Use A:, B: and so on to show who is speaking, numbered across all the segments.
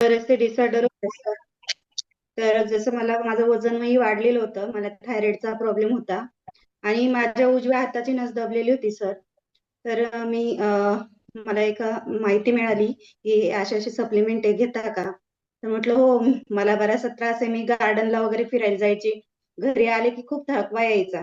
A: बरेचसे डिसऑर्डर होते सर. तर जसं मला माझं वजनही वाढलेलं होतं, मला थायरॉइडचा प्रॉब्लेम होता आणि माझ्या उजव्या हाताची नस दबलेली होती सर. तर मला एक माहिती मिळाली की असे असे सप्लिमेंट घेता का. तर म्हटलं हो, मला बराचसा त्रास आहे. मी गार्डनला वगैरे फिरायला जायची, घरी आले की खूप थकवा यायचा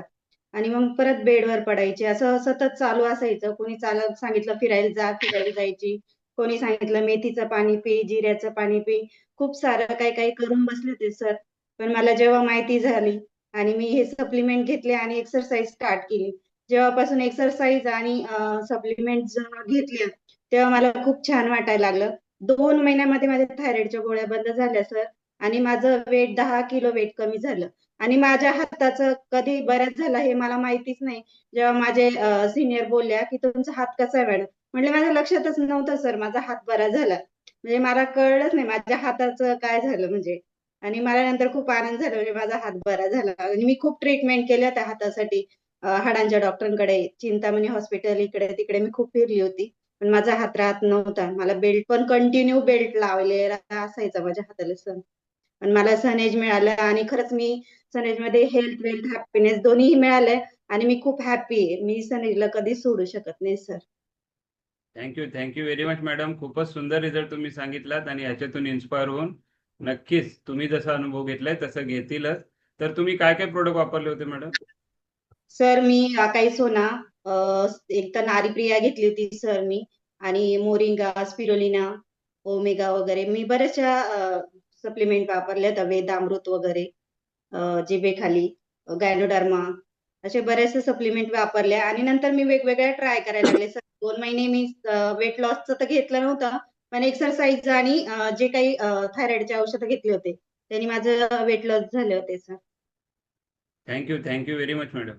A: आणि मग परत बेडवर पडायची. असं सतत चालू असायचं. कोणी चालत सांगितलं फिरायला जा, फिरायला जायची. कोणी सांगितलं मेथीचं पाणी पी, जिऱ्याचं पाणी पी. खूप सारं काही काही करून बसले होते सर. पण मला जेव्हा माहिती झाली आणि मी हे सप्लिमेंट घेतले आणि एक्सरसाइज स्टार्ट केली, जेव्हापासून एक्सरसाइज आणि सप्लिमेंट जेव्हा घेतल्या, तेव्हा मला खूप छान वाटायला लागलं. 2 महिन्यामध्ये माझ्या थायरॉइडच्या गोळ्या बंद झाल्या सर आणि माझं वेट 10 किलो वेट कमी झालं आणि माझ्या हाताचं कधी बऱ्याच झाला हे मला माहितीच नाही. जेव्हा माझे सिनियर बोलल्या की तुमचा हात कसा आहे मॅडम, म्हणजे माझ्या लक्षातच नव्हतं सर माझा हात बरा झाला. म्हणजे मला कळलंच नाही माझ्या हाताचं काय झालं म्हणजे. आणि मला नंतर खूप आनंद झाला म्हणजे माझा हात बरा झाला आणि मी खूप ट्रीटमेंट केल्या त्या हातासाठी. हाडांच्या डॉक्टरांकडे, चिंतामणी हॉस्पिटल, इकडे तिकडे मी खूप फिरली होती. पण माझा हात राहत नव्हता. मला बेल्ट पण कंटिन्यू बेल्ट लावलेला असायचा माझ्या हाताला सण. पण मला सनेज मिळालं आणि खरंच मी सनेज मध्ये हेल्थ वेल्थ हॅपीनेस दोन्ही मिळालंय आणि मी खूप हॅपी आहे. मी सनेजला कधीच सोडू शकत नाही sir.
B: Thank you very much madam. खूपच सुंदर रिझल्ट तुम्ही सांगितलात आणि ह्याच्यातून इन्स्पायर होऊन नक्कीच तुम्ही जसा अनुभव घेतलाय तसं घेतीलच. तर तुम्ही काय काय प्रोडक्ट वापरले होते मॅडम?
A: सर मी काही सोना, एक तर नारीप्रिया घेतली होती सर मी, आणि मोरिंगा, स्पिरुलिना, ओमेगा वगैरे मी बऱ्याचशा सप्लिमेंट वापरल्या होत्या, वेदामृत वगैरे, जिभेखाली, गायनोडर्मा, असे बरेचसे सप्लिमेंट वापरले आणि नंतर मी वेगवेगळ्या ट्राय करायला लागले सर. 2 महिने मी वेट लॉसचं तर घेतलं नव्हतं, पण एक्सरसाइज आणि जे काही थायरॉइडचे औषध घेतले होते त्यांनी माझं वेट लॉस झाले होते sir.
B: Thank you very much madam.